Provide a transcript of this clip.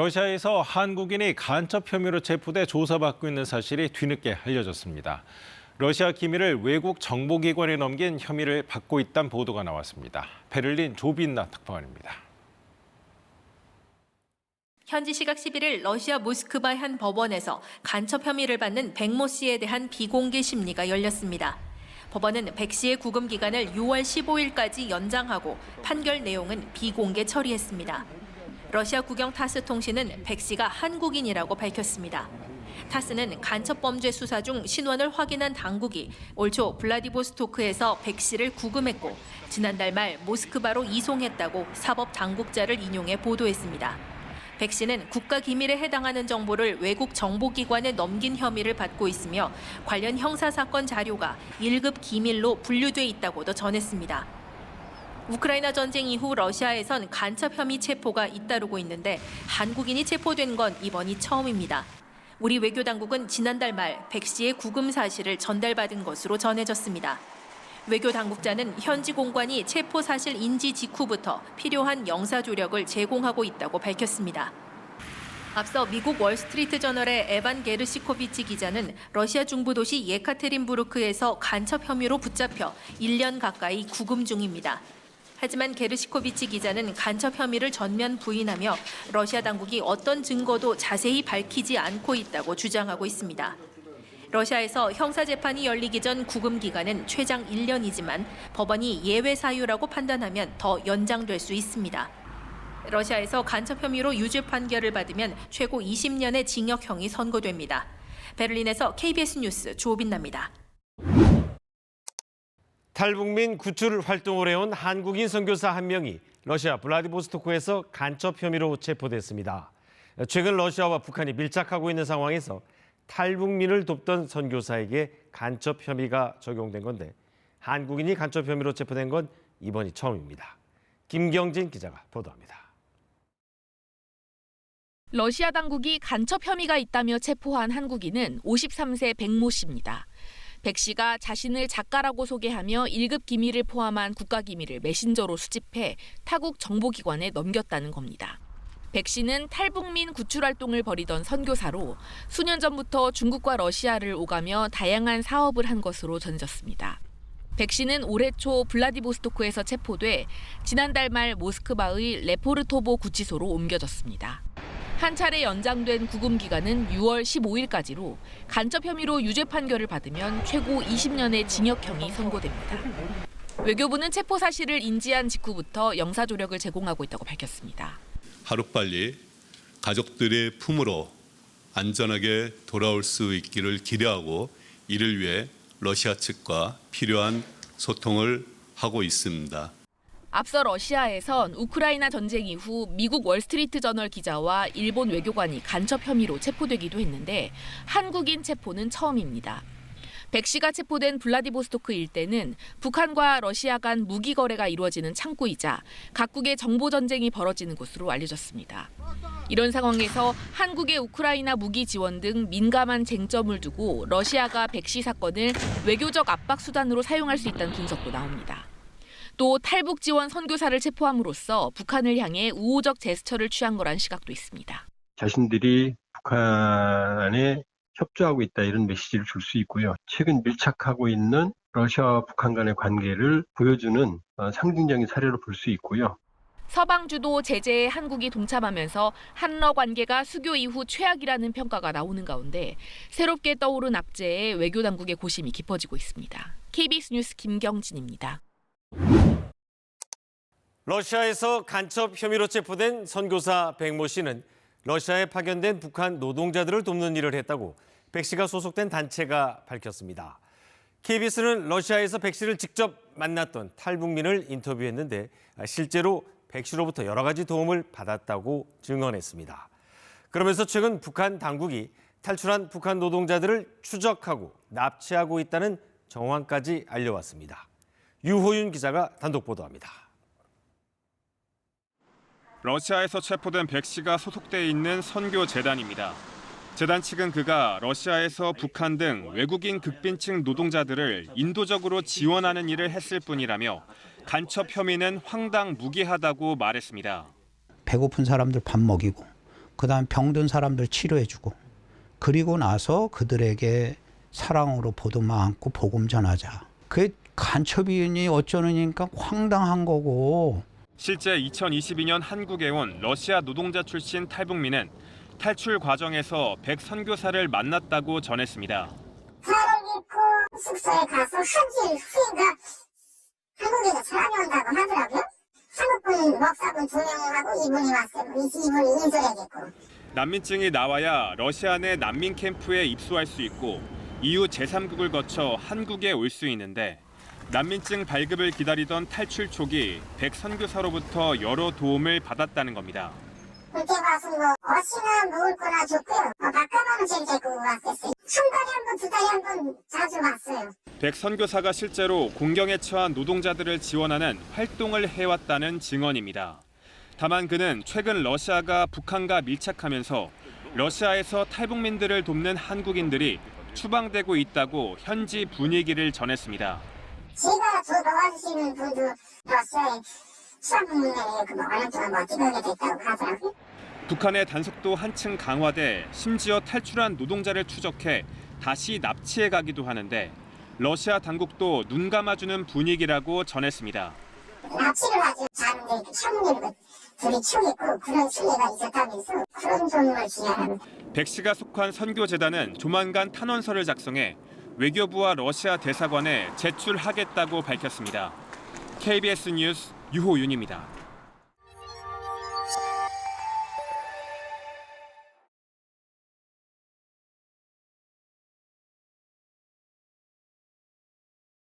러시아에서 한국인이 간첩 혐의로 체포돼 조사받고 있는 사실이 뒤늦게 알려졌습니다. 러시아 기밀을 외국 정보기관에 넘긴 혐의를 받고 있다는 보도가 나왔습니다. 베를린 조빈나 특파원입니다. 현지 시각 11일 러시아 모스크바의 한 법원에서 간첩 혐의를 받는 백모 씨에 대한 비공개 심리가 열렸습니다. 법원은 백 씨의 구금 기간을 6월 15일까지 연장하고 판결 내용은 비공개 처리했습니다. 러시아 국영 타스 통신은 백 씨가 한국인이라고 밝혔습니다. 타스는 간첩 범죄 수사 중 신원을 확인한 당국이 올 초 블라디보스토크에서 백 씨를 구금했고 지난달 말 모스크바로 이송했다고 사법 당국자를 인용해 보도했습니다. 백 씨는 국가기밀에 해당하는 정보를 외국 정보기관에 넘긴 혐의를 받고 있으며 관련 형사사건 자료가 1급 기밀로 분류돼 있다고도 전했습니다. 우크라이나 전쟁 이후 러시아에선 간첩 혐의 체포가 잇따르고 있는데 한국인이 체포된 건 이번이 처음입니다. 우리 외교당국은 지난달 말 백 씨의 구금 사실을 전달받은 것으로 전해졌습니다. 외교당국자는 현지 공관이 체포 사실 인지 직후부터 필요한 영사 조력을 제공하고 있다고 밝혔습니다. 앞서 미국 월스트리트 저널의 에반 게르시코비치 기자는 러시아 중부 도시 예카테린부르크에서 간첩 혐의로 붙잡혀 1년 가까이 구금 중입니다. 하지만 게르시코비치 기자는 간첩 혐의를 전면 부인하며 러시아 당국이 어떤 증거도 자세히 밝히지 않고 있다고 주장하고 있습니다. 러시아에서 형사재판이 열리기 전 구금 기간은 최장 1년이지만 법원이 예외 사유라고 판단하면 더 연장될 수 있습니다. 러시아에서 간첩 혐의로 유죄 판결을 받으면 최고 20년의 징역형이 선고됩니다. 베를린에서 KBS 뉴스 조빈나입니다. 탈북민 구출 활동을 해온 한국인 선교사 한 명이 러시아 블라디보스토크에서 간첩 혐의로 체포됐습니다. 최근 러시아와 북한이 밀착하고 있는 상황에서 탈북민을 돕던 선교사에게 간첩 혐의가 적용된 건데 한국인이 간첩 혐의로 체포된 건 이번이 처음입니다. 김경진 기자가 보도합니다. 러시아 당국이 간첩 혐의가 있다며 체포한 한국인은 53세 백모 씨입니다. 백 씨가 자신을 작가라고 소개하며 1급 기밀을 포함한 국가기밀을 메신저로 수집해 타국 정보기관에 넘겼다는 겁니다. 백 씨는 탈북민 구출 활동을 벌이던 선교사로 수년 전부터 중국과 러시아를 오가며 다양한 사업을 한 것으로 전해졌습니다. 백 씨는 올해 초 블라디보스토크에서 체포돼 지난달 말 모스크바의 레포르토보 구치소로 옮겨졌습니다. 한 차례 연장된 구금 기간은 6월 15일까지로 간첩 혐의로 유죄 판결을 받으면 최고 20년의 징역형이 선고됩니다. 외교부는 체포 사실을 인지한 직후부터 영사 조력을 제공하고 있다고 밝혔습니다. 하루빨리 가족들의 품으로 안전하게 돌아올 수 있기를 기대하고 이를 위해 러시아 측과 필요한 소통을 하고 있습니다. 앞서 러시아에선 우크라이나 전쟁 이후 미국 월스트리트 저널 기자와 일본 외교관이 간첩 혐의로 체포되기도 했는데 한국인 체포는 처음입니다. 백 씨가 체포된 블라디보스토크 일대는 북한과 러시아 간 무기 거래가 이루어지는 창구이자 각국의 정보 전쟁이 벌어지는 곳으로 알려졌습니다. 이런 상황에서 한국의 우크라이나 무기 지원 등 민감한 쟁점을 두고 러시아가 백 씨 사건을 외교적 압박 수단으로 사용할 수 있다는 분석도 나옵니다. 또 탈북 지원 선교사를 체포함으로써 북한을 향해 우호적 제스처를 취한 거란 시각도 있습니다. 자신들이 북한에 협조하고 있다 이런 메시지를 줄 수 있고요. 최근 밀착하고 있는 러시아와 북한 간의 관계를 보여주는 상징적인 사례로 볼 수 있고요. 서방 주도 제재에 한국이 동참하면서 한러 관계가 수교 이후 최악이라는 평가가 나오는 가운데 새롭게 떠오른 악재에 외교 당국의 고심이 깊어지고 있습니다. KBS 뉴스 김경진입니다. 러시아에서 간첩 혐의로 체포된 선교사 백모 씨는 러시아에 파견된 북한 노동자들을 돕는 일을 했다고 백 씨가 소속된 단체가 밝혔습니다. KBS는 러시아에서 백 씨를 직접 만났던 탈북민을 인터뷰했는데 실제로 백 씨로부터 여러 가지 도움을 받았다고 증언했습니다. 그러면서 최근 북한 당국이 탈출한 북한 노동자들을 추적하고 납치하고 있다는 정황까지 알려왔습니다. 유호윤 기자가 단독 보도합니다. 러시아에서 체포된 백 씨가 소속돼 있는 선교재단입니다. 재단 측은 그가 러시아에서 북한 등 외국인 극빈층 노동자들을 인도적으로 지원하는 일을 했을 뿐이라며 간첩 혐의는 황당무계하다고 말했습니다. 배고픈 사람들 밥 먹이고 그다음 병든 사람들 치료해주고 그리고 나서 그들에게 사랑으로 보듬어 안고 복음 전하자. 그 간첩이니 어쩌느니까 황당한 거고. 실제 2022년 한국에 온 러시아 노동자 출신 탈북민은 탈출 과정에서 백 선교사를 만났다고 전했습니다. 차를 입고 숙소에 가서 한 달 후인가 한국에서 사람이 온다고 하더라고요. 한국분 목사분 2명하고 이분이 왔어요. 이분이 인솔해야겠고. 난민증이 나와야 러시아 내 난민 캠프에 입소할 수 있고 이후 제3국을 거쳐 한국에 올 수 있는데 난민증 발급을 기다리던 탈출 초기 백 선교사로부터 여러 도움을 받았다는 겁니다. 그때 와서 뭐 옷이나 먹을 거나 줬고요. 밥가마는 제일 데리고 왔었어요. 한 달에 한 번, 두 달에 한 번 자주 왔어요. 백 선교사가 실제로 공경에 처한 노동자들을 지원하는 활동을 해왔다는 증언입니다. 다만 그는 최근 러시아가 북한과 밀착하면서 러시아에서 탈북민들을 돕는 한국인들이 추방되고 있다고 현지 분위기를 전했습니다. 제가 저 도와주시는 분도 러시아에 수학문맹에 그 얼마 동안 못 들어오게 됐다고 하더라고요. 북한의 단속도 한층 강화돼 심지어 탈출한 노동자를 추적해 다시 납치해 가기도 하는데 러시아 당국도 눈 감아주는 분위기라고 전했습니다. 납치를 하지 않은데 창문으로 둘이 죽였고 그런 신뢰가 있었다면서 그런 돈을 지하는. 백 씨가 속한 선교재단은 조만간 탄원서를 작성해 외교부와 러시아 대사관에 제출하겠다고 밝혔습니다. KBS 뉴스 유호윤입니다.